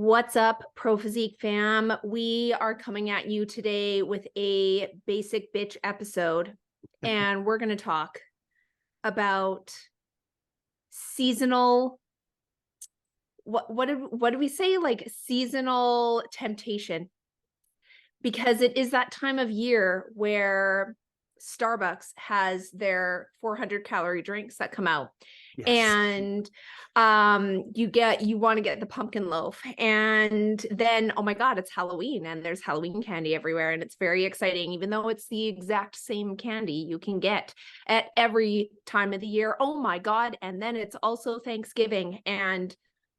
What's up, Pro Physique fam? We are coming at you today with a basic bitch episode, and we're going to talk about seasonal. What did we say? Like seasonal temptation, because it is that time of year where Starbucks has their 400-calorie drinks that come out. Yes. And you want to get the pumpkin loaf, and then, oh my God, it's Halloween and there's Halloween candy everywhere, and it's very exciting, even though it's the exact same candy you can get at every time of the year. Oh my God. And then it's also Thanksgiving and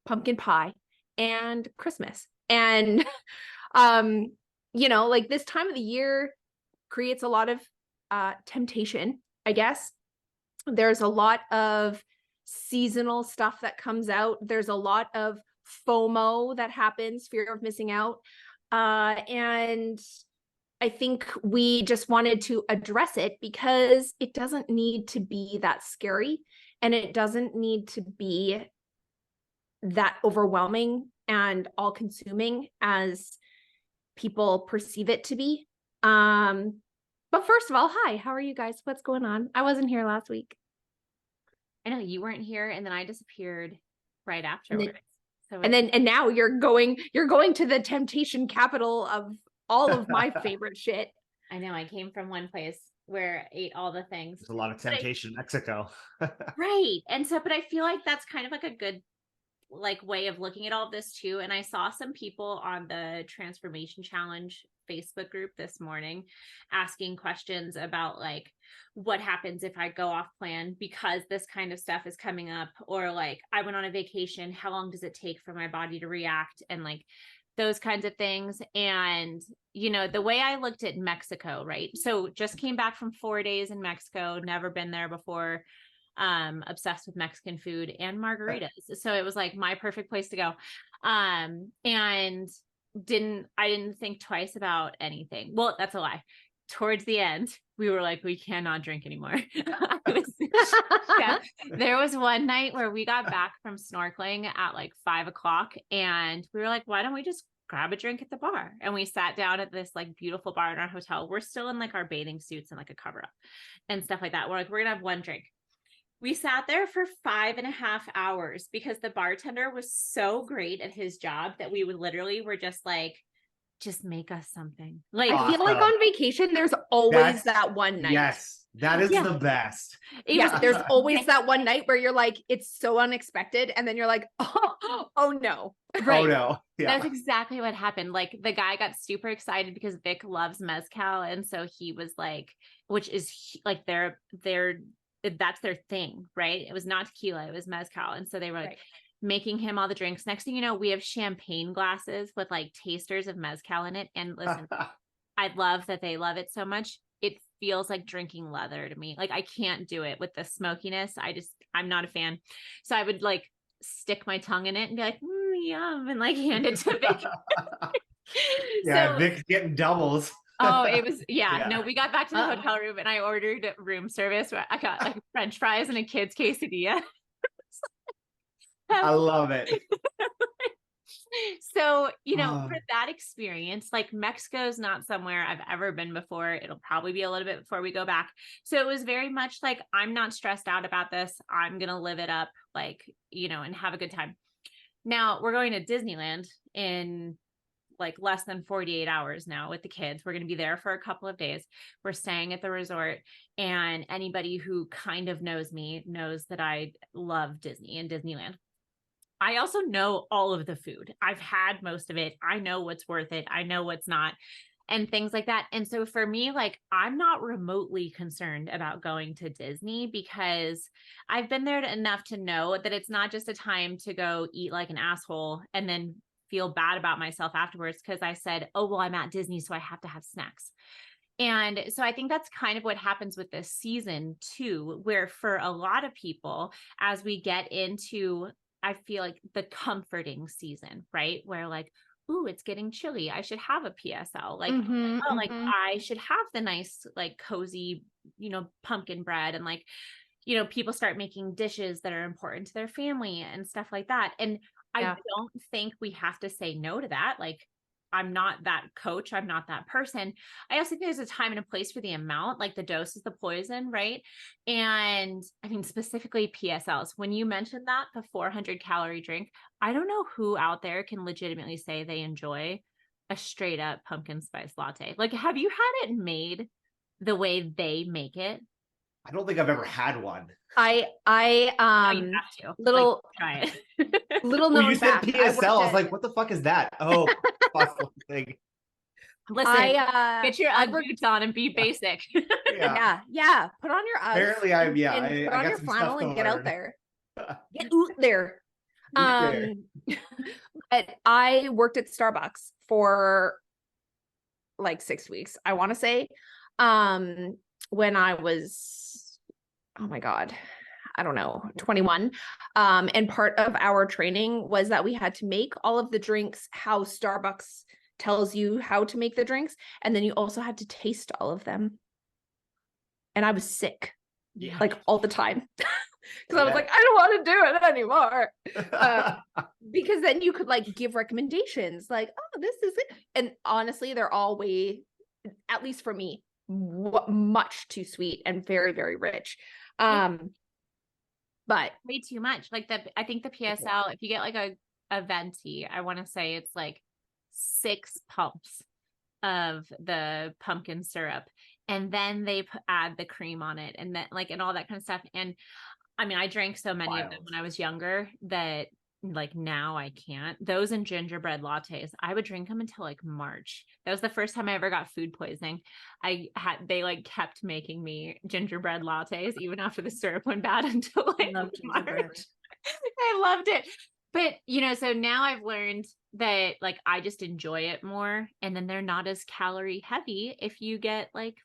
pumpkin pie and Christmas. And like this time of the year creates a lot of temptation, I guess. There's a lot of seasonal stuff that comes out. There's a lot of FOMO that happens, fear of missing out. And I think we just wanted to address it because it doesn't need to be that scary, and it doesn't need to be that overwhelming and all-consuming as people perceive it to be. But first of all, hi, how are you guys? What's going on? I wasn't here last week. I know you weren't here, and then I disappeared right afterwards. And now you're going to the temptation capital of all of my favorite shit. I know. I came from one place where I ate all the things. There's a lot of temptation in Mexico. Right. And so, but I feel like that's kind of like a good way of looking at all of this too. And I saw some people on the Transformation Challenge Facebook group this morning asking questions about like what happens if I go off plan because this kind of stuff is coming up, or like I went on a vacation, how long does it take for my body to react, and like those kinds of things. And the way I looked at Mexico, right? So just came back from 4 days in Mexico, never been there before. Obsessed with Mexican food and margaritas. So it was like my perfect place to go. And I didn't think twice about anything. Well, that's a lie. Towards the end, we were like, we cannot drink anymore. There was one night where we got back from snorkeling at like 5:00, and we were like, why don't we just grab a drink at the bar? And we sat down at this like beautiful bar in our hotel. We're still in like our bathing suits and like a cover up and stuff like that. We're like, we're gonna have one drink. We sat there for 5.5 hours because the bartender was so great at his job that we were just like, just make us something. Like, I feel like on vacation, there's always that one night. Yes, that is the best. There's always that one night where you're like, it's so unexpected. And then you're like, oh no. Right. Oh no. Yeah. That's exactly what happened. Like the guy got super excited because Vic loves Mezcal. And so he was like, which is like that's their thing, right? It was not tequila, it was Mezcal. And so they were like making him all the drinks. Next thing you know, we have champagne glasses with like tasters of Mezcal in it. And listen, I love that they love it so much. It feels like drinking leather to me. Like I can't do it with the smokiness. I'm not a fan. So I would like stick my tongue in it and be like, yum, and like hand it to Vic. Vic's getting doubles. Oh, it was, no, we got back to the hotel room and I ordered room service. I got like French fries and a kid's quesadilla. I love it. So, for that experience, like Mexico is not somewhere I've ever been before. It'll probably be a little bit before we go back. So it was very much like, I'm not stressed out about this. I'm going to live it up, like, and have a good time. Now we're going to Disneyland in like less than 48 hours now with the kids. We're going to be there for a couple of days. We're staying at the resort, and anybody who kind of knows me knows that I love Disney and Disneyland. I also know all of the food. I've had most of it. I know what's worth it. I know what's not, and things like that. And so for me, like, I'm not remotely concerned about going to Disney because I've been there enough to know that it's not just a time to go eat like an asshole and then feel bad about myself afterwards because I said, oh, well, I'm at Disney, so I have to have snacks. And so I think that's kind of what happens with this season too, where for a lot of people, as we get into, I feel like the comforting season, right? Where like, ooh, it's getting chilly. I should have a PSL. Like, like I should have the nice, like cozy, pumpkin bread. And like, people start making dishes that are important to their family and stuff like that. And I don't think we have to say no to that. Like, I'm not that coach. I'm not that person. I also think there's a time and a place for the amount, like the dose is the poison, right? And I mean, specifically PSLs, when you mentioned that, the 400 calorie drink, I don't know who out there can legitimately say they enjoy a straight up pumpkin spice latte. Like, have you had it made the way they make it? I don't think I've ever had one. You have to little try it. little When known you said fact. PSL, I was like, what the fuck is that? Oh, possible thing. Listen, get your UGG boots on and be basic. Yeah. Put on your Uggs. Apparently, and I put on got your some flannel stuff to and get out learn. there. Get out there. There. But I worked at Starbucks for like 6 weeks, I want to say, when I was, oh my God, I don't know, 21. And part of our training was that we had to make all of the drinks how Starbucks tells you how to make the drinks. And then you also had to taste all of them. And I was sick, like all the time. Because I was like, I don't want to do it anymore. Because then you could like give recommendations like, oh, this is it. And honestly, they're all way, at least for me, much too sweet and very, very rich. But way too much. Like I think the PSL, if you get like a venti, I want to say it's like 6 pumps of the pumpkin syrup, and then they add the cream on it, and then like and all that kind of stuff. And I mean, I drank so many of them when I was younger that like now I can't. Those and gingerbread lattes, I would drink them until like March. That was the first time I ever got food poisoning. They like kept making me gingerbread lattes even after the syrup went bad until like March. I loved it. But so now I've learned that like I just enjoy it more, and then they're not as calorie heavy if you get like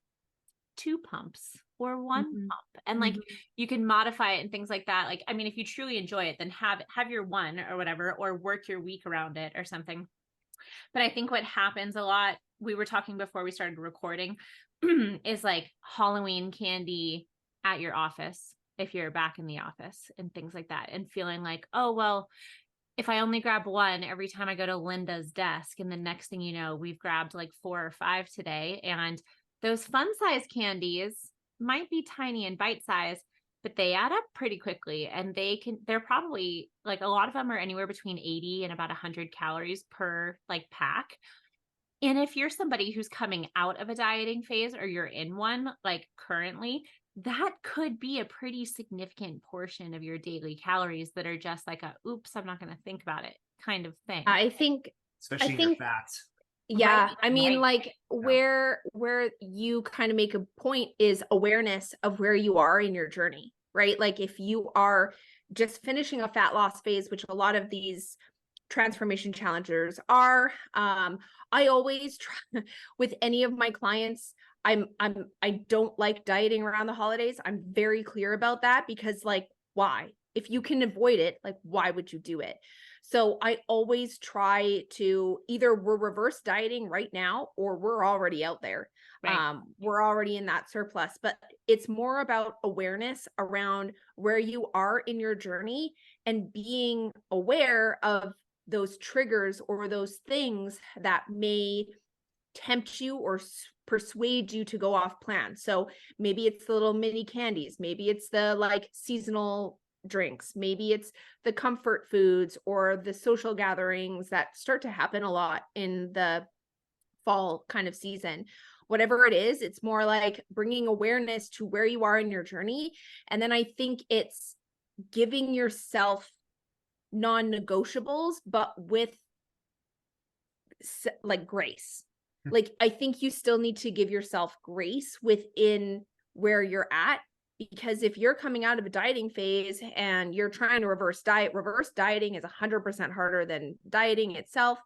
2 pumps or 1 pump, and like you can modify it and things like that. Like, I mean, if you truly enjoy it, then have your one or whatever, or work your week around it or something. But I think what happens a lot, we were talking before we started recording, is like Halloween candy at your office, if you're back in the office and things like that, and feeling like, oh, well, if I only grab one every time I go to Linda's desk, and the next thing you know, we've grabbed like 4 or 5 today. And those fun size candies might be tiny and bite size, but they add up pretty quickly, and they're probably like, a lot of them are anywhere between 80 and about 100 calories per like pack. And if you're somebody who's coming out of a dieting phase, or you're in one like currently, that could be a pretty significant portion of your daily calories that are just like oops, I'm not going to think about it kind of thing. I think, especially your fats. Yeah. Right, I mean, like Yeah. where you kind of make a point is awareness of where you are in your journey, right? Like if you are just finishing a fat loss phase, which a lot of these transformation challengers are, I always try with any of my clients, I don't like dieting around the holidays. I'm very clear about that, because like, why? If you can avoid it, like, why would you do it? So I always try to, either we're reverse dieting right now, or we're already out there. Right. We're already in that surplus, but it's more about awareness around where you are in your journey, and being aware of those triggers or those things that may tempt you or persuade you to go off plan. So maybe it's the little mini candies, maybe it's the like seasonal drinks, maybe it's the comfort foods or the social gatherings that start to happen a lot in the fall kind of season. Whatever it is, it's more like bringing awareness to where you are in your journey. And then I think it's giving yourself non-negotiables, but with like grace. Like, I think you still need to give yourself grace within where you're at, because if you're coming out of a dieting phase and you're trying to reverse dieting is 100% harder than dieting itself.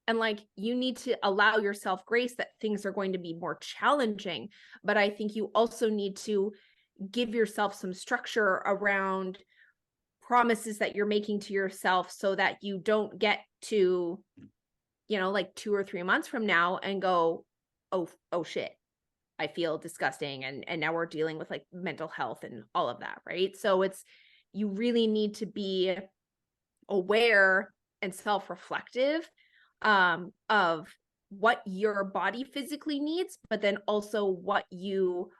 And like, you need to allow yourself grace that things are going to be more challenging. But I think you also need to give yourself some structure around promises that you're making to yourself, so that you don't get to, like 2 or 3 months from now and go, oh shit, I feel disgusting. And now we're dealing with like mental health and all of that. Right. So you really need to be aware and self-reflective of what your body physically needs, but then also what you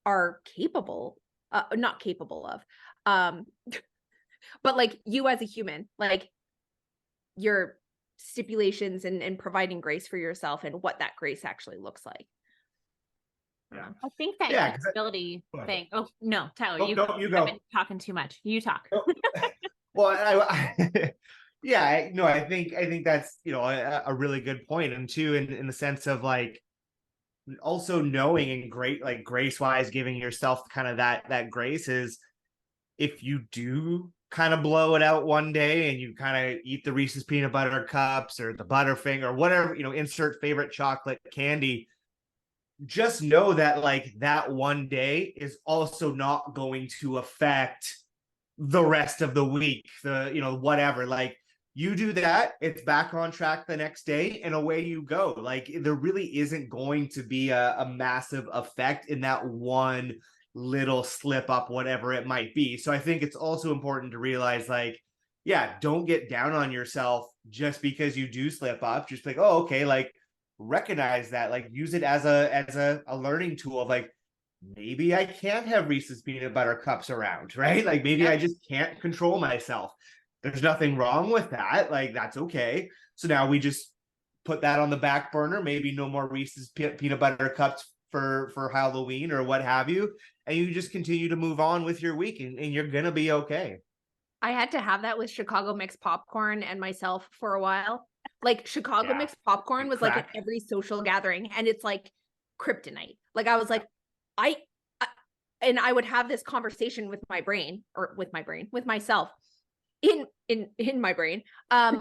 are not capable of. But like you as a human, like your stipulations and providing grace for yourself and what that grace actually looks like. Yeah. I think that Yeah, capability thing. Oh no, Tyler, you you go. I've been talking too much. You talk. Well, yeah, no, I think that's, a really good point. And too, in the sense of like also knowing and great, like grace wise, giving yourself kind of that grace is if you do kind of blow it out one day and you kind of eat the Reese's peanut butter cups or the Butterfinger or whatever, insert favorite chocolate candy, just know that like that one day is also not going to affect the rest of the week, whatever. Like you do that, it's back on track the next day and away you go. Like there really isn't going to be a massive effect in that one little slip up, whatever it might be. So I think it's also important to realize like, yeah, don't get down on yourself just because you do slip up. Just like, oh, okay, like recognize that, like use it as a learning tool of like, maybe I can't have Reese's peanut butter cups around, right? Like maybe I just can't control myself. There's nothing wrong with that. Like that's okay. So now we just put that on the back burner. Maybe no more Reese's peanut butter cups for Halloween or what have you. And you just continue to move on with your week and you're gonna be okay. I had to have that with Chicago mixed popcorn and myself for a while. Like Chicago mixed popcorn was like at every social gathering, and it's like kryptonite. Like I was like, and I would have this conversation with myself in my brain.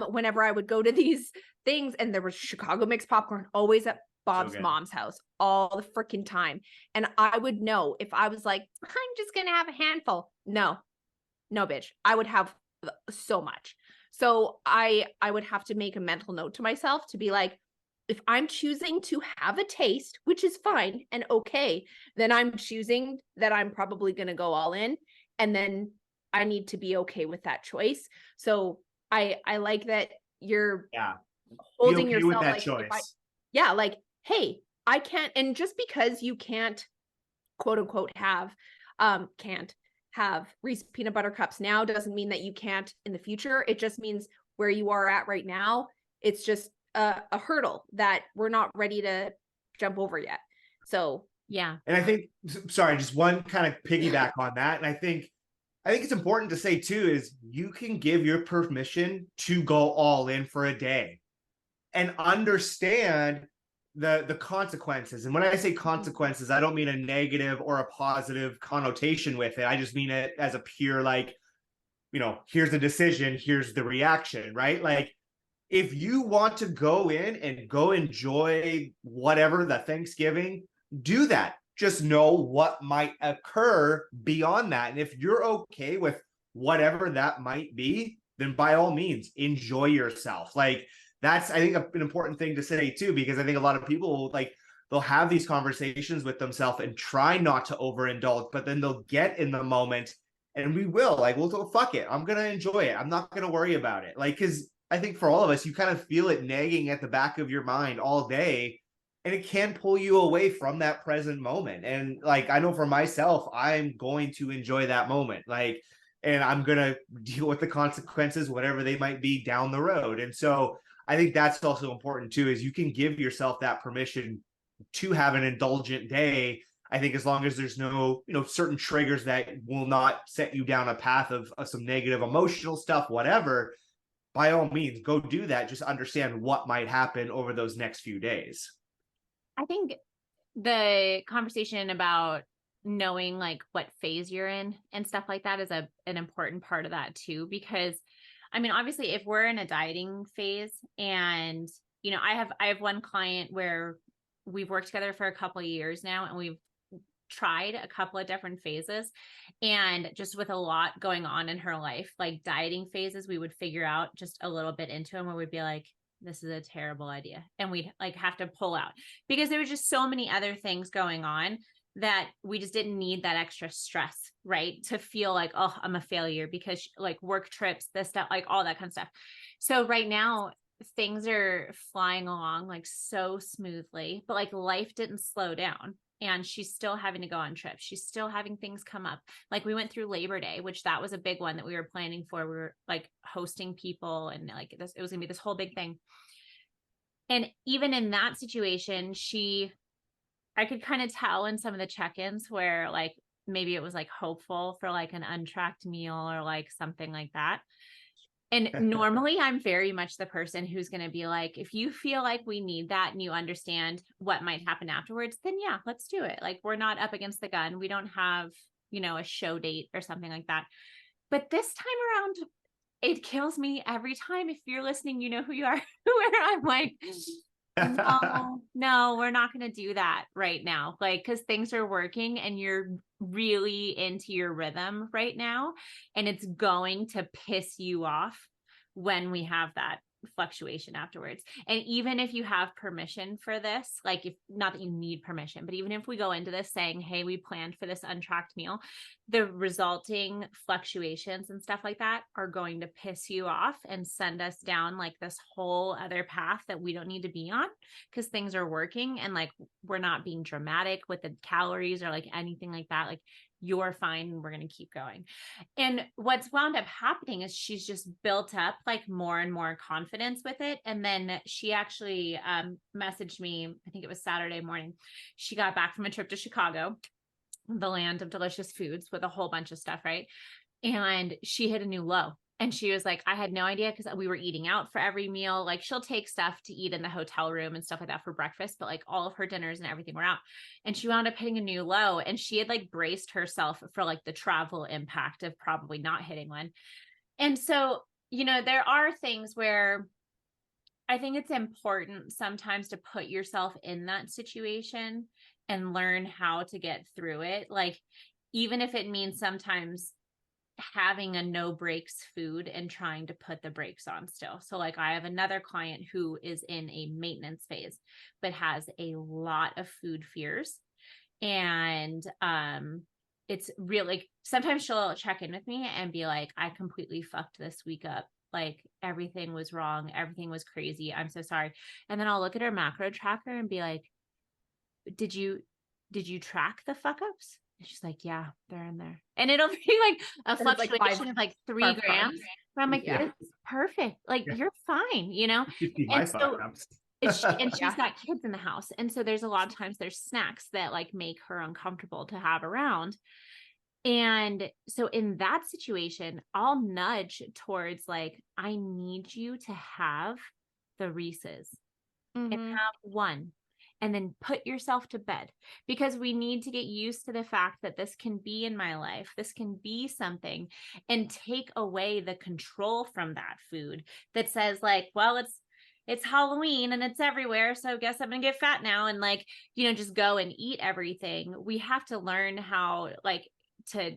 Whenever I would go to these things, and there was Chicago mixed popcorn always at Bob's mom's house all the freaking time. And I would know if I was like, I'm just gonna have a handful. No, bitch, I would have so much. So I would have to make a mental note to myself to be like, if I'm choosing to have a taste, which is fine and okay, then I'm choosing that I'm probably going to go all in. And then I need to be okay with that choice. So I like that you're holding yourself with that like, choice. like, hey, I can't. And just because you can't, quote unquote, can't have Reese peanut butter cups now doesn't mean that you can't in the future. It just means where you are at right now, it's just a hurdle that we're not ready to jump over yet. So yeah. And I think, sorry, just one kind of piggyback on that. And I think it's important to say too, is you can give your permission to go all in for a day and understand the consequences. And when I say consequences, I don't mean a negative or a positive connotation with it. I just mean it as a pure, like, here's the decision, here's the reaction, right? Like, if you want to go in and go enjoy whatever the Thanksgiving, do that. Just know what might occur beyond that. And if you're okay with whatever that might be, then by all means, enjoy yourself. Like, that's, I think, an important thing to say too, because I think a lot of people, like, they'll have these conversations with themselves and try not to overindulge, but then they'll get in the moment, and we'll go, fuck it, I'm going to enjoy it. I'm not going to worry about it. Like, because I think for all of us, you kind of feel it nagging at the back of your mind all day, and it can pull you away from that present moment. And like, I know for myself, I'm going to enjoy that moment. Like, and I'm going to deal with the consequences, whatever they might be down the road. And so I think that's also important too, is you can give yourself that permission to have an indulgent day. I think as long as there's no, certain triggers that will not set you down a path of some negative emotional stuff, whatever, by all means, go do that. Just understand what might happen over those next few days. I think the conversation about knowing like what phase you're in and stuff like that is an important part of that too, because I mean, obviously if we're in a dieting phase and, I have one client where we've worked together for a couple of years now and we've tried a couple of different phases, and just with a lot going on in her life, like dieting phases, we would figure out just a little bit into them where we'd be like, this is a terrible idea. And we'd like have to pull out because there was just so many other things going on that we just didn't need that extra stress, right? To feel like, oh, I'm a failure because like work trips, this stuff, like all that kind of stuff. So right now things are flying along like so smoothly, but like life didn't slow down. And she's still having to go on trips. She's still having things come up. Like we went through Labor Day, which that was a big one that we were planning for. We were like hosting people and like this, it was gonna be this whole big thing. And even in that situation, I could kind of tell in some of the check-ins where like maybe it was like hopeful for like an untracked meal or like something like that. And normally I'm very much the person who's going to be like, if you feel like we need that and you understand what might happen afterwards, then yeah, let's do it. Like we're not up against the gun. We don't have, a show date or something like that. But this time around, it kills me every time. If you're listening, you know who you are, where I'm like, no, we're not going to do that right now. Like, cause things are working and you're really into your rhythm right now. And it's going to piss you off when we have that fluctuation afterwards. And even if you have permission for this, like if not that you need permission, but even if we go into this saying, hey, we planned for this untracked meal, the resulting fluctuations and stuff like that are going to piss you off and send us down like this whole other path that we don't need to be on because things are working and like we're not being dramatic with the calories or like anything like that. Like you're fine and we're going to keep going. And what's wound up happening is she's just built up like more and more confidence with it. And then she actually messaged me, I think it was Saturday morning. She got back from a trip to Chicago, the land of delicious foods with a whole bunch of stuff, right? And she hit a new low. And she was like, I had no idea because we were eating out for every meal. Like she'll take stuff to eat in the hotel room and stuff like that for breakfast, but like all of her dinners and everything were out. And she wound up hitting a new low and she had like braced herself for like the travel impact of probably not hitting one. And so, there are things where I think it's important sometimes to put yourself in that situation and learn how to get through it. Like, even if it means sometimes having a no breaks food and trying to put the brakes on still. So like I have another client who is in a maintenance phase, but has a lot of food fears. And it's really, sometimes she'll check in with me and be like, I completely fucked this week up. Like everything was wrong. Everything was crazy. I'm so sorry. And then I'll look at her macro tracker and be like, did you track the fuck ups? And she's like, yeah, they're in there. And it'll be like a fluctuation of like 3 grams. And I'm like, it's perfect. Like you're fine, And so she's got kids in the house. And so there's a lot of times there's snacks that like make her uncomfortable to have around. And so in that situation, I'll nudge towards like, I need you to have the Reese's and have one. And then put yourself to bed because we need to get used to the fact that this can be in my life. This can be something and take away the control from that food that says like, well, it's Halloween and it's everywhere. So I guess I'm going to get fat now and like, just go and eat everything. We have to learn how like to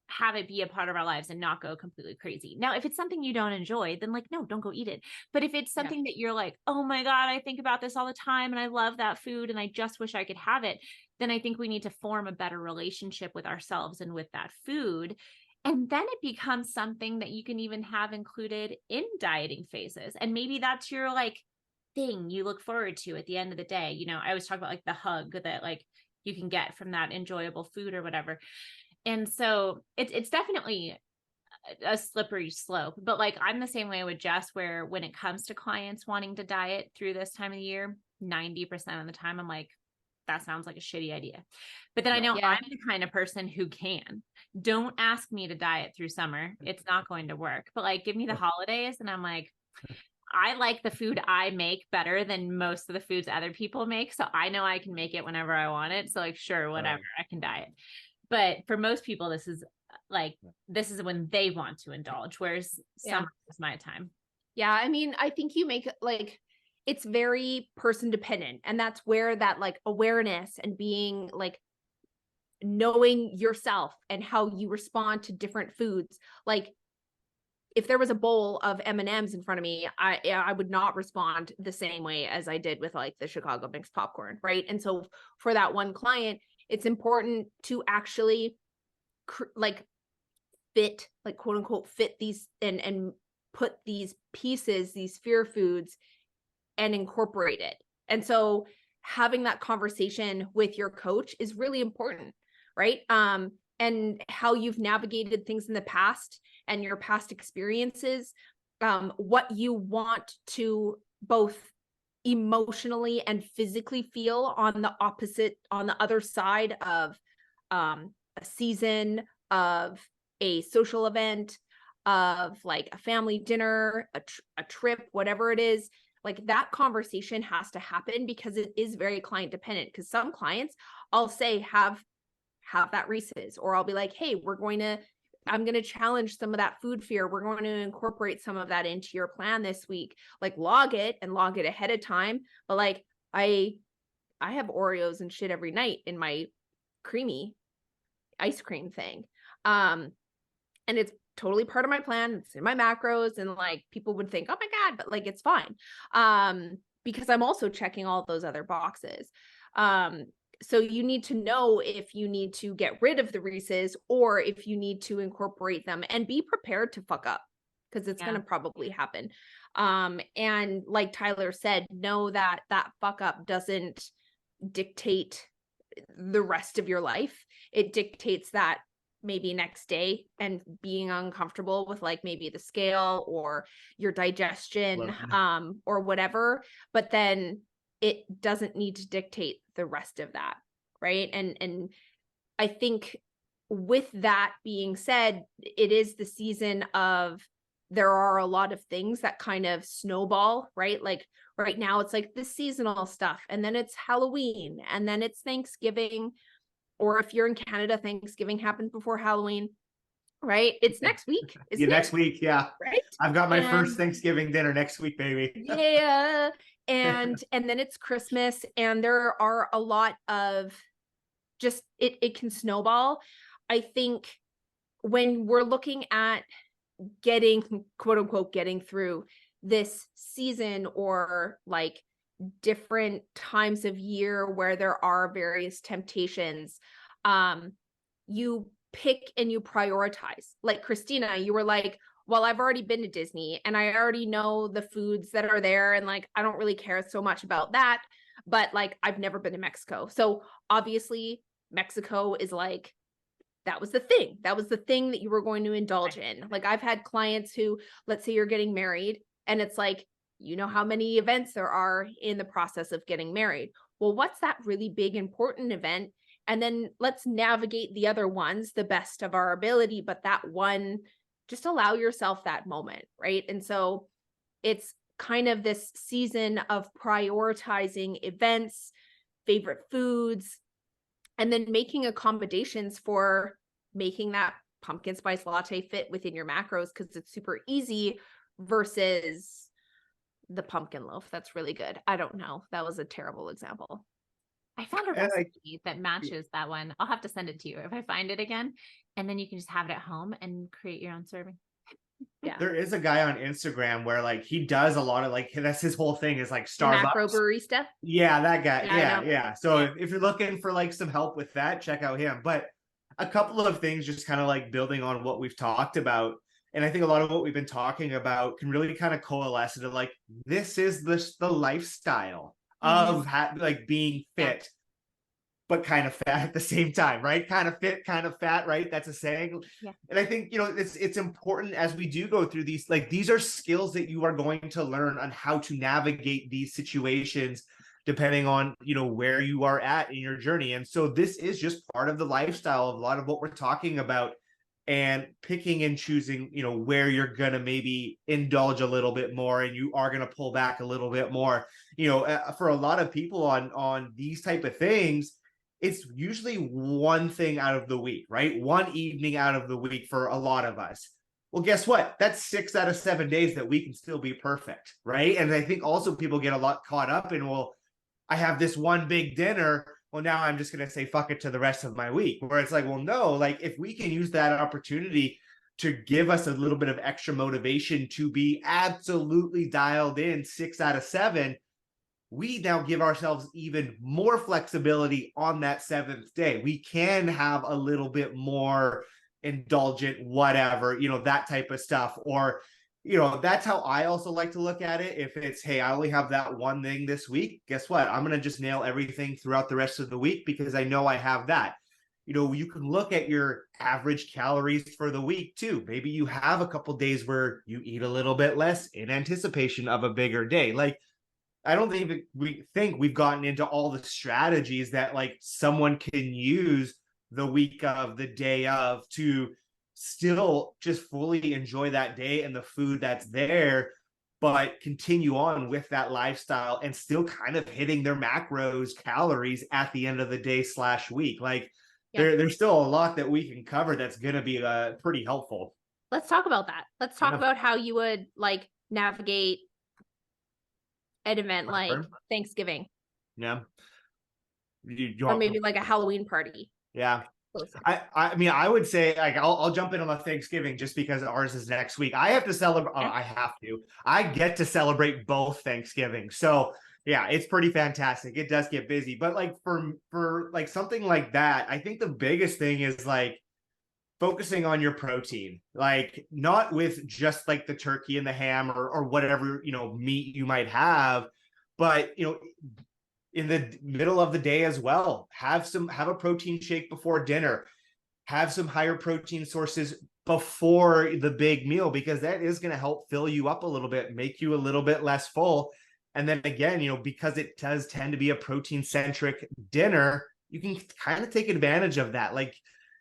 have it be a part of our lives and not go completely crazy. Now, if it's something you don't enjoy, then like, no, don't go eat it. But if it's something that you're like, oh my God, I think about this all the time and I love that food and I just wish I could have it, then I think we need to form a better relationship with ourselves and with that food. And then it becomes something that you can even have included in dieting phases. And maybe that's your like thing you look forward to at the end of the day. I always talk about like the hug that like you can get from that enjoyable food or whatever. And so it's definitely a slippery slope, but like I'm the same way with Jess, where when it comes to clients wanting to diet through this time of the year, 90% of the time I'm like, that sounds like a shitty idea. But then I know I'm the kind of person who can. Don't ask me to diet through summer. It's not going to work. But like give me the holidays and I'm like, I like the food I make better than most of the foods other people make. So I know I can make it whenever I want it. So like, sure, whatever, I can diet. But for most people, this is when they want to indulge, whereas summer is my time. Yeah. I mean, I think you make like, it's very person dependent. And that's where that like awareness and being like knowing yourself and how you respond to different foods. Like if there was a bowl of M&Ms in front of me, I would not respond the same way as I did with like the Chicago mixed popcorn, right? And so for that one client, it's important to actually like fit, like quote unquote, fit these and put these pieces, these fear foods, and incorporate it. And so having that conversation with your coach is really important, right? And how you've navigated things in the past and your past experiences, what you want to both emotionally and physically feel on the other side of a season, of a social event, of like a family dinner, a trip, whatever it is. Like that conversation has to happen because it is very client dependent. Because some clients I'll say have that Reese's, or I'll be like, hey, I'm going to challenge some of that food fear. We're going to incorporate some of that into your plan this week. Like log it ahead of time. But like I have Oreos and shit every night in my creamy ice cream thing. And it's totally part of my plan. It's in my macros, and like people would think, oh my God, but like it's fine. Because I'm also checking all those other boxes. So you need to know if you need to get rid of the Reese's or if you need to incorporate them, and be prepared to fuck up because it's going to probably happen. And like Tyler said, know that that fuck up doesn't dictate the rest of your life. It dictates that maybe next day and being uncomfortable with like maybe the scale or your digestion, or whatever, but then it doesn't need to dictate the rest of that. Right. And I think with that being said, it is the season of, there are a lot of things that kind of snowball, right? Like right now it's like the seasonal stuff, and then it's Halloween, and then it's Thanksgiving. Or if you're in Canada, Thanksgiving happens before Halloween, right? It's next week. Next week. Yeah. Right. I've got my first Thanksgiving dinner next week, baby. Yeah. And then it's Christmas, and there are a lot of just, it can snowball. I think when we're looking at getting, quote unquote, getting through this season, or like different times of year where there are various temptations, you pick and you prioritize. Like Christina, you were like, well, I've already been to Disney and I already know the foods that are there, and like I don't really care so much about that, but like I've never been to Mexico. So obviously Mexico is like, that was the thing that you were going to indulge in. Like I've had clients who, let's say you're getting married, and it's like, you know how many events there are in the process of getting married. Well, what's that really big, important event? And then let's navigate the other ones the best of our ability. But that one, just allow yourself that moment, right? And so it's kind of this season of prioritizing events, favorite foods, and then making accommodations for making that pumpkin spice latte fit within your macros, because it's super easy, versus the pumpkin loaf. That's really good. I don't know. That was a terrible example. I found a recipe that matches that one. I'll have to send it to you if I find it again. And then you can just have it at home and create your own serving. Yeah. There is a guy on Instagram where like he does a lot of like, that's his whole thing is like Starbucks. Macro barista. Yeah, that guy. Yeah. So Yeah. if you're looking for like some help with that, check out him. But a couple of things, just kind of like building on what we've talked about. And I think a lot of what we've been talking about can really kind of coalesce into like, this is the lifestyle of like being fit, but kind of fat at the same time, right? Kind of fit, kind of fat, right? That's a saying. Yeah. And I think, it's important as we do go through these, like these are skills that you are going to learn on how to navigate these situations depending on, where you are at in your journey. And so this is just part of the lifestyle of a lot of what we're talking about, and picking and choosing, where you're going to maybe indulge a little bit more and you are going to pull back a little bit more. For a lot of people on these type of things, it's usually one thing out of the week, right? One evening out of the week for a lot of us. Well, guess what? That's 6 out of 7 days that we can still be perfect, right? And I think also people get a lot caught up in, well, I have this one big dinner. Well, now I'm just going to say fuck it to the rest of my week. Where it's like, well, no, like if we can use that opportunity to give us a little bit of extra motivation to be absolutely dialed in 6 out of 7, we now give ourselves even more flexibility on that 7th day. We can have a little bit more indulgent, whatever, that type of stuff. Or, that's how I also like to look at it. If it's, hey, I only have that one thing this week, guess what? I'm going to just nail everything throughout the rest of the week because I know I have that. You can look at your average calories for the week too. Maybe you have a couple days where you eat a little bit less in anticipation of a bigger day. Like, I don't think we've gotten into all the strategies that like someone can use the week of, the day of, to still just fully enjoy that day and the food that's there, but continue on with that lifestyle and still kind of hitting their macros, calories at the end of the day / week. Like there's still a lot that we can cover that's going to be pretty helpful. Let's talk about that. Let's talk about how you would like navigate an event like Thanksgiving. Yeah. Or maybe like a Halloween party. Yeah. I mean, I would say like I'll jump in on the Thanksgiving just because ours is next week. I have to celebrate. I get to celebrate both Thanksgiving. So yeah, it's pretty fantastic. It does get busy, but like for like something like that, I think the biggest thing is like focusing on your protein, like not with just like the turkey and the ham or whatever, meat you might have, but, in the middle of the day as well, have a protein shake before dinner, have some higher protein sources before the big meal, because that is going to help fill you up a little bit, make you a little bit less full. And then again, because it does tend to be a protein centric dinner, you can kind of take advantage of that. Like,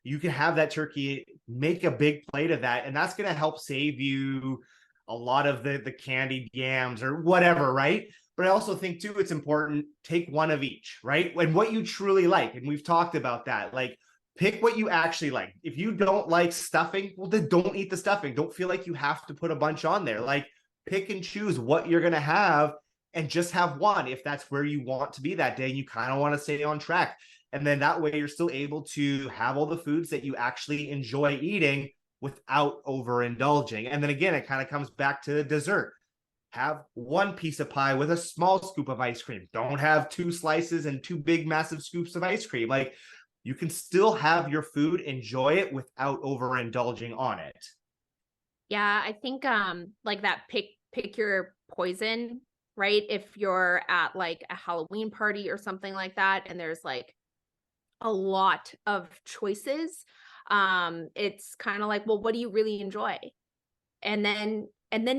you can have that turkey, make a big plate of that, and that's going to help save you a lot of the candied yams or whatever, right? But I also think too, it's important, take one of each, right? And what you truly like. And we've talked about that. Like, pick what you actually like. If you don't like stuffing, well, then don't eat the stuffing. Don't feel like you have to put a bunch on there. Like, pick and choose what you're going to have and just have one if that's where you want to be that day and you kind of want to stay on track. And then that way you're still able to have all the foods that you actually enjoy eating without overindulging. And then again, it kind of comes back to dessert. Have one piece of pie with a small scoop of ice cream. Don't have 2 slices and 2 big, massive scoops of ice cream. Like, you can still have your food, enjoy it without overindulging on it. Yeah, I think like that pick your poison, right? If you're at like a Halloween party or something like that, and there's like a lot of choices, it's kind of like, well, what do you really enjoy? And then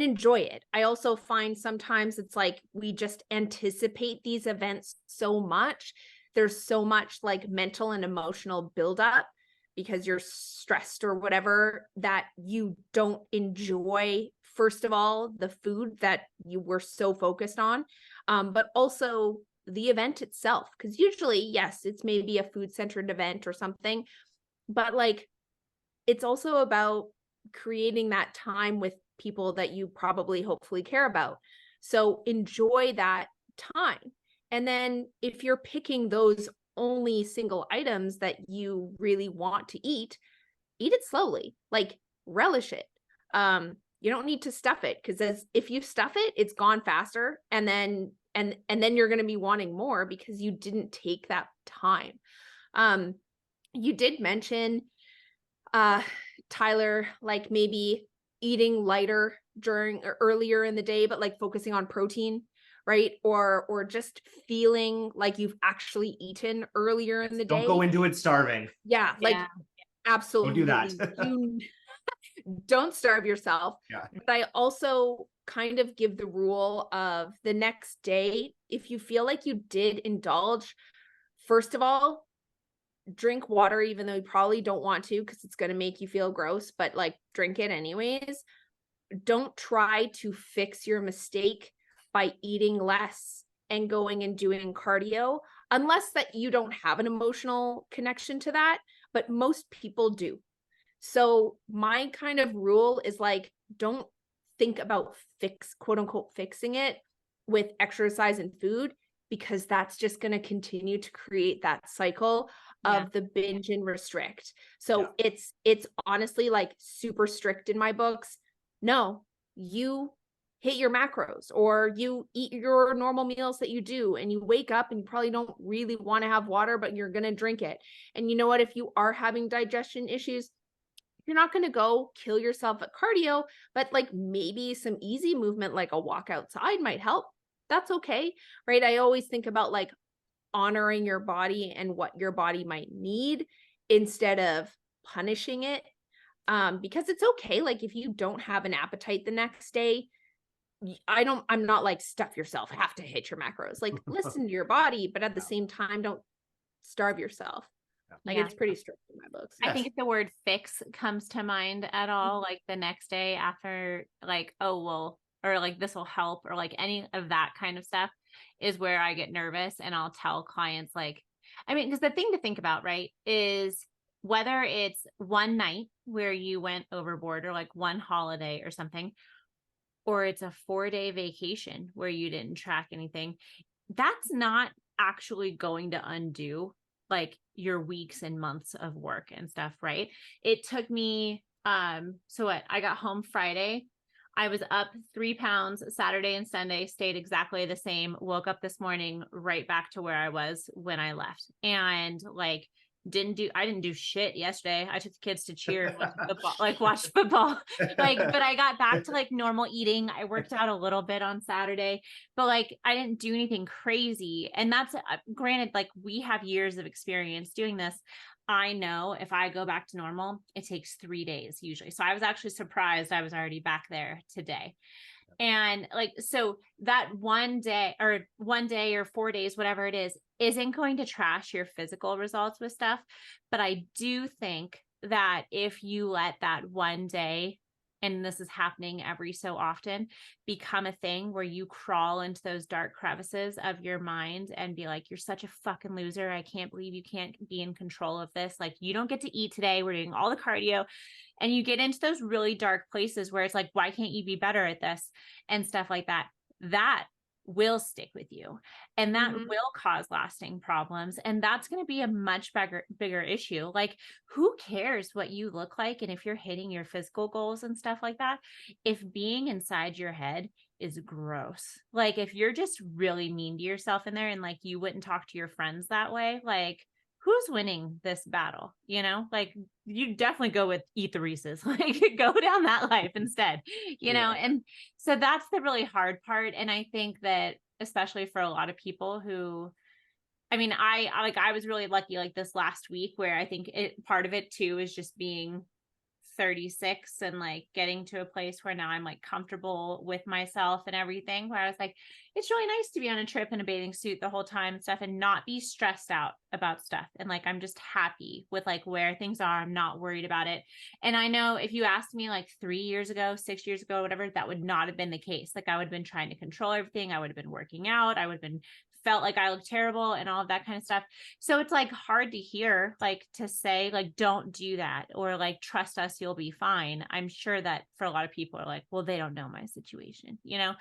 enjoy it. I also find sometimes it's like we just anticipate these events so much. There's so much like mental and emotional buildup because you're stressed or whatever, that you don't enjoy, first of all, the food that you were so focused on, but also the event itself. Because usually, yes, it's maybe a food-centered event or something, but like it's also about creating that time with people that you probably hopefully care about. So enjoy that time. And then if you're picking those only single items that you really want to eat it slowly, like relish it. You don't need to stuff it, because if you stuff it, it's gone faster. And then you're going to be wanting more because you didn't take that time. You did mention, Tyler, like maybe eating lighter during or earlier in the day, but like focusing on protein, right? Or just feeling like you've actually eaten earlier in the day. Don't go into it starving. Yeah, like absolutely. Don't do that. You don't starve yourself. Yeah. But I also kind of give the rule of the next day, if you feel like you did indulge, first of all, drink water, even though you probably don't want to because it's going to make you feel gross, but like drink it anyways. Don't try to fix your mistake by eating less and going and doing cardio, unless that you don't have an emotional connection to that, but most people do. So my kind of rule is like, don't think about quote unquote fixing it with exercise and food, because that's just going to continue to create that cycle Yeah. of the binge and restrict. So Yeah. it's honestly like super strict in my books. No, you hit your macros, or you eat your normal meals that you do, and you wake up and you probably don't really want to have water, but you're going to drink it. And you know what? If you are having digestion issues, you're not going to go kill yourself at cardio, but like maybe some easy movement, like a walk outside, might help. That's okay, right? I always think about like honoring your body and what your body might need instead of punishing it. Because it's okay. Like if you don't have an appetite the next day, I'm not like stuff yourself, have to hit your macros. Like listen to your body, but at the same time, don't starve yourself. Like Yeah. it's pretty strict in my books. I think if the word fix comes to mind at all, like the next day after, like, oh, well, or like this will help, or like any of that kind of stuff is where I get nervous, and I'll tell clients, like, I mean, because the thing to think about, right, is whether it's one night where you went overboard, or like one holiday or something, or it's a 4-day vacation where you didn't track anything, that's not actually going to undo like your weeks and months of work and stuff, right? It took me, so what? I got home Friday. I was up 3 pounds Saturday and Sunday, stayed exactly the same, woke up this morning right back to where I was when I left. And like, I didn't do shit yesterday. I took the kids to cheer and went to football, like watched football. Like, but I got back to like normal eating. I worked out a little bit on Saturday, but like I didn't do anything crazy. And that's granted, like we have years of experience doing this. I know if I go back to normal, it takes 3 days usually. So I was actually surprised I was already back there today. And like, so that 1 day or 4 days, whatever it is, isn't going to trash your physical results with stuff. But I do think that if you let that 1 day, and this is happening every so often, become a thing where you crawl into those dark crevices of your mind and be like, you're such a fucking loser. I can't believe you can't be in control of this. Like, you don't get to eat today. We're doing all the cardio. And you get into those really dark places where it's like, why can't you be better at this? And stuff like that. That will stick with you, and that will cause lasting problems. And that's going to be a much bigger issue. Like, who cares what you look like? And if you're hitting your physical goals and stuff like that, if being inside your head is gross, like if you're just really mean to yourself in there, and like you wouldn't talk to your friends that way, like who's winning this battle? You know, like you definitely go with eat the Reese's, like go down that life instead, you know? And so that's the really hard part. And I think that especially for a lot of people who, I mean, I was really lucky like this last week, where I think part of it too is just being 36 and like getting to a place where now I'm like comfortable with myself and everything, where I was like, it's really nice to be on a trip in a bathing suit the whole time and stuff, and not be stressed out about stuff. And like, I'm just happy with like where things are. I'm not worried about it. And I know if you asked me like 3 years ago, 6 years ago, whatever, that would not have been the case. Like I would have been trying to control everything. I would have been working out. I would have been felt like I looked terrible and all of that kind of stuff. So it's like hard to hear, like to say like, don't do that, or like, trust us, you'll be fine. I'm sure that for a lot of people are like, well, they don't know my situation, you know?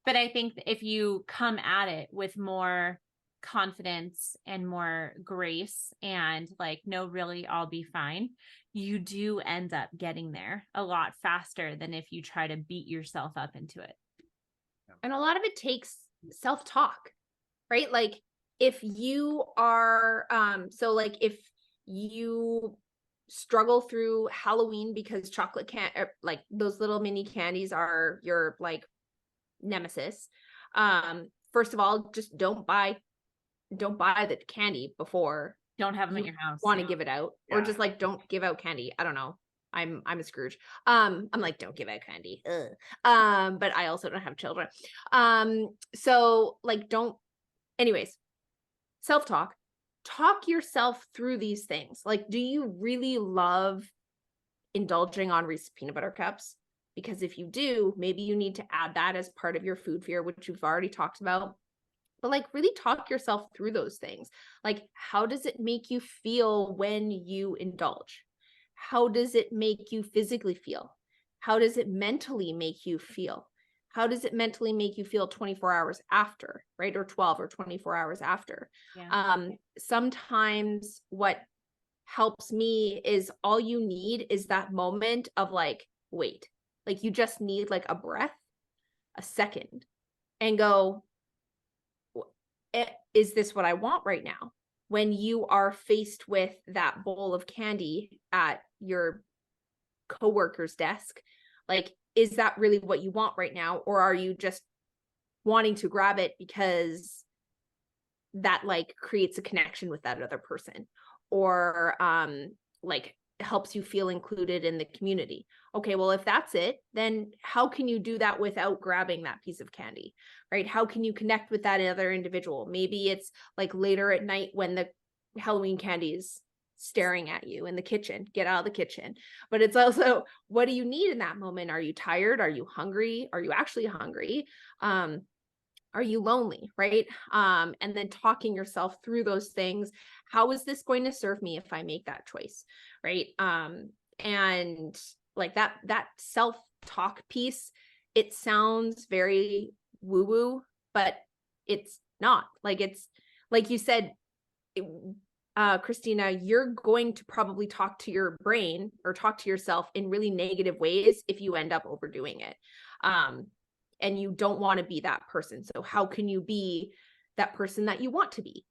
But I think if you come at it with more confidence and more grace and like, no, really, I'll be fine, you do end up getting there a lot faster than if you try to beat yourself up into it. And a lot of it takes self-talk, right? Like if you are, so like if you struggle through Halloween because chocolate like those little mini candies are your like nemesis. First of all, just don't buy the candy before. Don't have them at your house. Want to give it out, or just like don't give out candy. I don't know. I'm a Scrooge. I'm like, don't give out candy. But I also don't have children. So like don't. Anyways, self-talk. Talk yourself through these things. Like, do you really love indulging on Reese's peanut butter cups? Because if you do, maybe you need to add that as part of your food fear, which we've already talked about. But like really talk yourself through those things. Like, how does it make you feel when you indulge? How does it make you physically feel? How does it mentally make you feel? how does it mentally make you feel 24 hours after, right? Or 12 or 24 hours after. Yeah. Sometimes what helps me is all you need is that moment of like, wait, like you just need like a breath, a second, and go, is this what I want right now? When you are faced with that bowl of candy at your coworker's desk, like, is that really what you want right now? Or are you just wanting to grab it because that like creates a connection with that other person, or like helps you feel included in the community? Okay, well, if that's it, then how can you do that without grabbing that piece of candy, right? How can you connect with that other individual? Maybe it's like later at night when the Halloween candy is staring at you in the kitchen. Get out of the kitchen. But it's also, what do you need in that moment? Are you tired? Are you hungry? Are you actually hungry? Are you lonely, right? And then talking yourself through those things. How is this going to serve me if I make that choice, right? And like that self-talk piece, it sounds very woo-woo, but it's not. Like, it's like you said, Christina, you're going to probably talk to your brain or talk to yourself in really negative ways if you end up overdoing it. And you don't want to be that person. So how can you be that person that you want to be?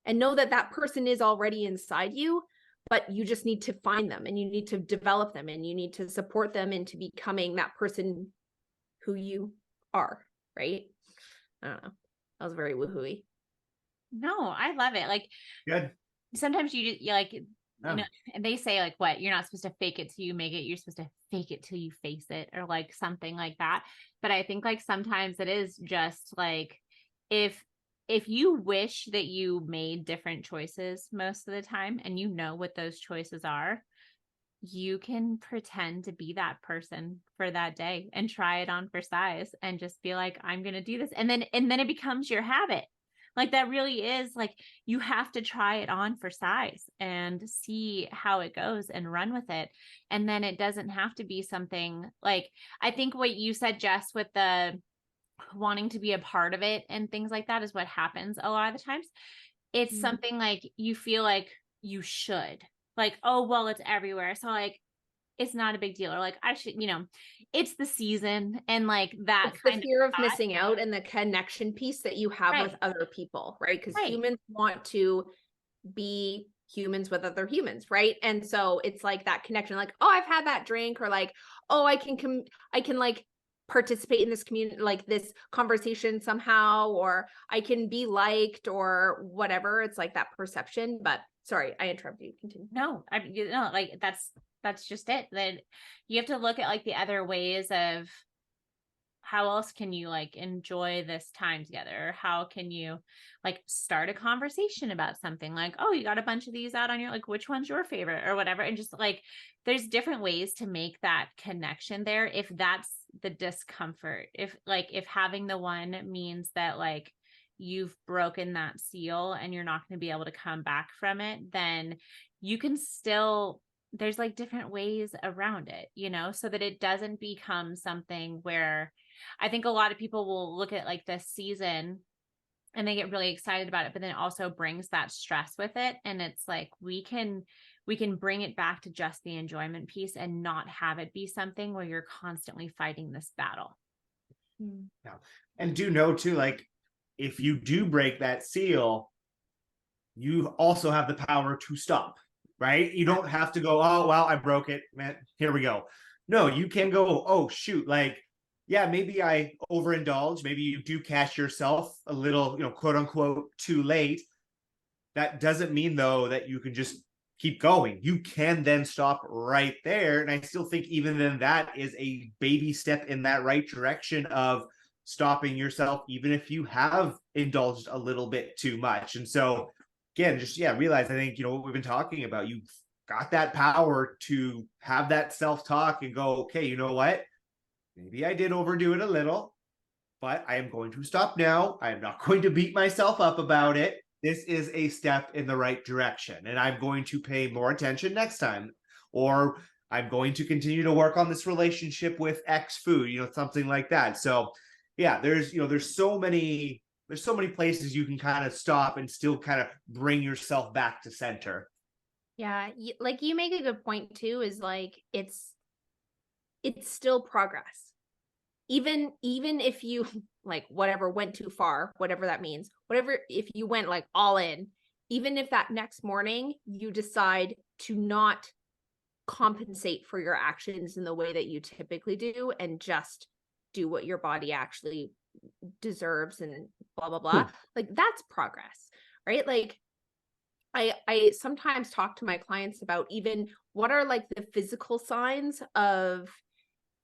And know that that person is already inside you, but you just need to find them, and you need to develop them, and you need to support them into becoming that person who you are, right? I don't know. That was very woohooey. No, I love it. Like, Good. sometimes you like, Oh. you know, and they say like, what, you're not supposed to fake it till you make it. You're supposed to fake it till you face it, or like something like that. But I think like sometimes it is just like, if you wish that you made different choices most of the time, and you know what those choices are, you can pretend to be that person for that day and try it on for size and just be like, I'm going to do this. And then it becomes your habit. Like, that really is like, you have to try it on for size and see how it goes and run with it. And then it doesn't have to be something like, I think what you said, Jess, with the wanting to be a part of it and things like that is what happens a lot of the times. It's something like you feel like you should, like, oh, well, it's everywhere, so like it's not a big deal, or like I should, it's the season, and like that It's kind the fear of thought. missing out and the connection piece that you have Right. with other people, right? Because Right. humans want to be humans with other humans, right? And so it's like that connection, like, oh, I've had that drink, or like, oh, I can like participate in this community, like this conversation somehow, or I can be liked, or whatever. It's like that perception. But sorry, I interrupted you. Continue. No, like that's just it. That you have to look at like the other ways of how else can you like enjoy this time together? How can you like start a conversation about something, like, oh, you got a bunch of these out on your, like, which one's your favorite or whatever. And just like, there's different ways to make that connection there. If that's the discomfort, if having the one means that like you've broken that seal and you're not going to be able to come back from it, then you can still, there's like different ways around it, so that it doesn't become something where I think a lot of people will look at like this season and they get really excited about it, but then it also brings that stress with it. And it's like, we can bring it back to just the enjoyment piece and not have it be something where you're constantly fighting this battle. Yeah. And do know too, like, if you do break that seal, you also have the power to stop, right? You don't have to go, oh, well, I broke it, man, here we go. No, you can go, oh, shoot, like, yeah, maybe I overindulge. Maybe you do catch yourself a little, quote unquote, too late. That doesn't mean, though, that you can just keep going. You can then stop right there. And I still think even then that is a baby step in that right direction of stopping yourself, even if you have indulged a little bit too much. And so, again, just, realize, I think, what we've been talking about, you've got that power to have that self-talk and go, okay, you know what? Maybe I did overdo it a little, but I am going to stop now. I am not going to beat myself up about it. This is a step in the right direction, and I'm going to pay more attention next time, or I'm going to continue to work on this relationship with X food, something like that. So yeah, there's so many places you can kind of stop and still kind of bring yourself back to center. Yeah, like you make a good point too, is like it's still progress. Even if you like whatever went too far, whatever that means, whatever, if you went like all in, even if that next morning you decide to not compensate for your actions in the way that you typically do and just do what your body actually deserves and blah blah blah, like that's progress, right? Like I sometimes talk to my clients about even what are like the physical signs of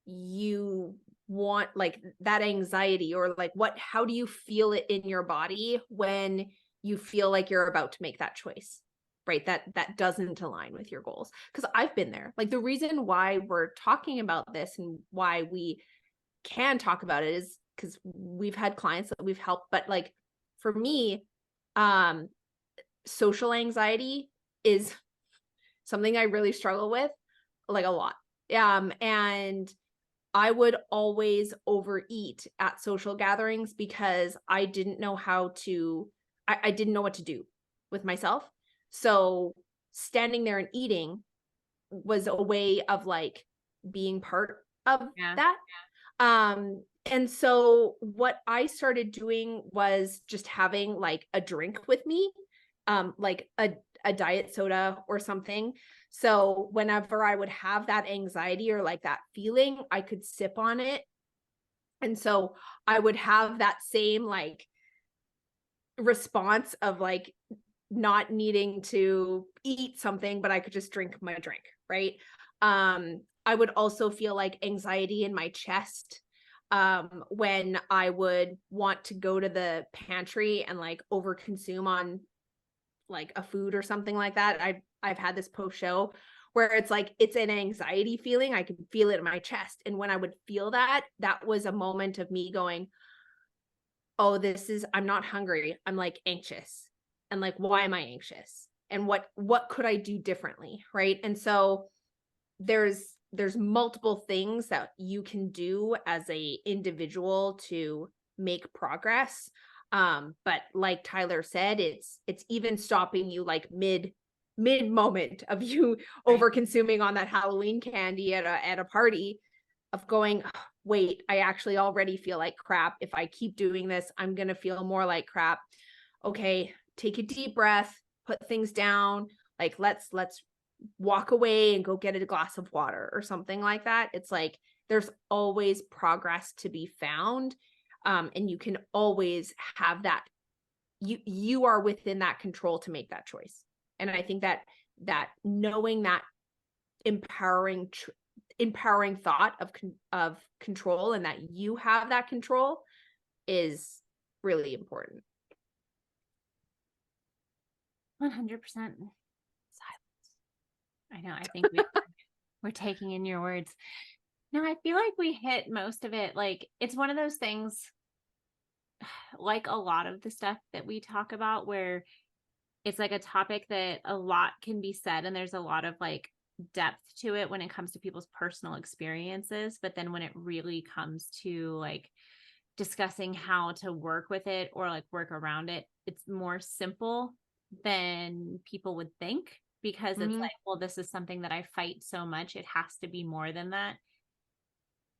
you want like that anxiety, or like how do you feel it in your body when you feel like you're about to make that choice, right? That doesn't align with your goals. Because I've been there. Like the reason why we're talking about this and why we can talk about it is because we've had clients that we've helped. But like for me, um social anxiety is something I really struggle with, like a lot. And I would always overeat at social gatherings because I didn't know I didn't know what to do with myself. So standing there and eating was a way of like being part of Yeah. that. And so what I started doing was just having like a drink with me, like a diet soda or something. So whenever I would have that anxiety or like that feeling, I could sip on it. And so I would have that same like response of like not needing to eat something, but I could just drink my drink, right? I would also feel like anxiety in my chest when I would want to go to the pantry and like overconsume on like a food or something like that. I've had this post show where it's like it's an anxiety feeling. I can feel it in my chest. And when I would feel that, that was a moment of me going, oh, I'm not hungry. I'm like anxious. And like, why am I anxious? And what could I do differently? Right. And so there's multiple things that you can do as a individual to make progress. But like Tyler said, it's even stopping you like mid moment of you over consuming on that Halloween candy at a party, of going, "Oh, wait, I actually already feel like crap. If I keep doing this, I'm gonna feel more like crap. Okay, take a deep breath, put things down, like let's walk away and go get a glass of water or something like that." It's like there's always progress to be found. And you can always have that. You are within that control to make that choice. And I think that knowing that empowering thought of control, and that you have that control, is really important. 100%. Silence. I know. I think we're taking in your words. No, I feel like we hit most of it. Like it's one of those things, like a lot of the stuff that we talk about, where it's like a topic that a lot can be said and there's a lot of like depth to it when it comes to people's personal experiences. But then when it really comes to like discussing how to work with it or like work around it, it's more simple than people would think, because it's like, well, this is something that I fight so much, it has to be more than that.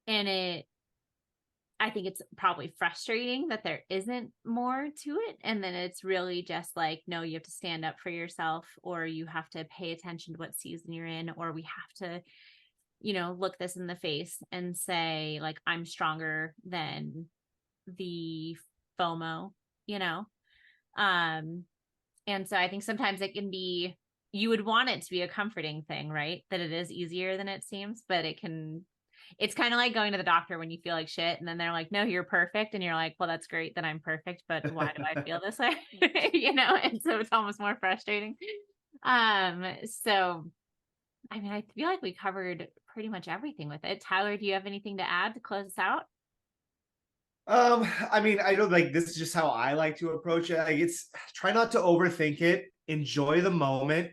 And I think it's probably frustrating that there isn't more to it. And then it's really just like, no, you have to stand up for yourself, or you have to pay attention to what season you're in, or we have to, look this in the face and say, like, I'm stronger than the FOMO, you know? And so I think sometimes it can be, you would want it to be a comforting thing, right? That it is easier than it seems, but it's kind of like going to the doctor when you feel like shit and then they're like, no, you're perfect. And you're like, well, that's great that I'm perfect, but why do I feel this way? And so it's almost more frustrating. So, I mean, I feel like we covered pretty much everything with it. Tyler, do you have anything to add to close us out? I mean, I don't like, this is just how I like to approach it. Like, it's try not to overthink it, enjoy the moment,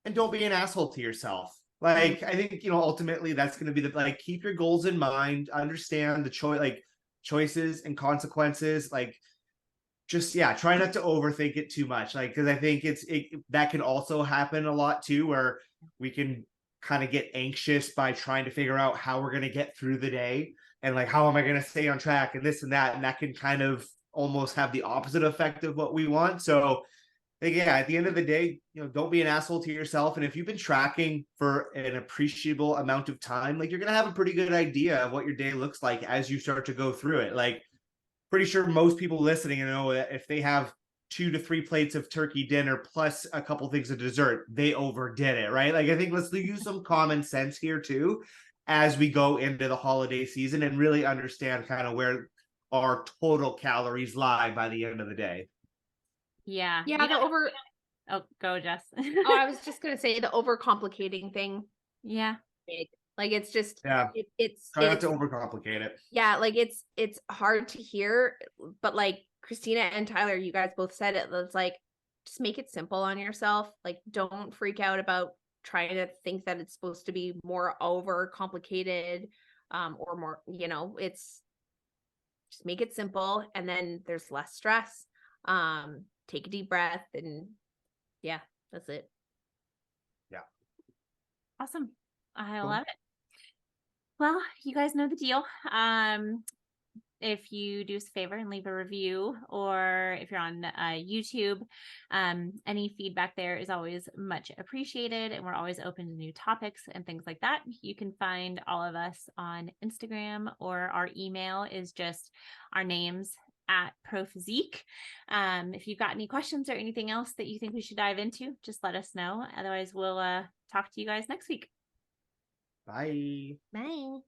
and don't be an asshole to yourself. Like, I think, ultimately that's going to be like, keep your goals in mind, understand the choice. Like, choices and consequences. Like, just try not to overthink it too much. Like, because I think that can also happen a lot too, where we can kind of get anxious by trying to figure out how we're going to get through the day, and like, how am I going to stay on track, and this and that, and that can kind of almost have the opposite effect of what we want. So at the end of the day, don't be an asshole to yourself. And if you've been tracking for an appreciable amount of time, like, you're going to have a pretty good idea of what your day looks like as you start to go through it. Like, pretty sure most people listening know that if they have 2 to 3 plates of turkey dinner plus a couple things of dessert, they overdid it, right? Like, I think let's use some common sense here too, as we go into the holiday season, and really understand kind of where our total calories lie by the end of the day. Yeah. Yeah, Oh, go, Jess. Oh, I was just gonna say the overcomplicating thing. Yeah. Big. Like, it's just it's Try not to overcomplicate it. Yeah, like, it's hard to hear, but like Christina and Tyler, you guys both said it. It's like, just make it simple on yourself. Like, don't freak out about trying to think that it's supposed to be more over complicated, or more, it's just make it simple, and then there's less stress. Take a deep breath, and yeah, that's it. Yeah. Awesome. I Cool. love it. Well, you guys know the deal. If you do us a favor and leave a review, or if you're on YouTube, any feedback there is always much appreciated, and we're always open to new topics and things like that. You can find all of us on Instagram, or our email is just our names @ProPhysique. If you've got any questions or anything else that you think we should dive into, just let us know. Otherwise, we'll talk to you guys next week. Bye. Bye.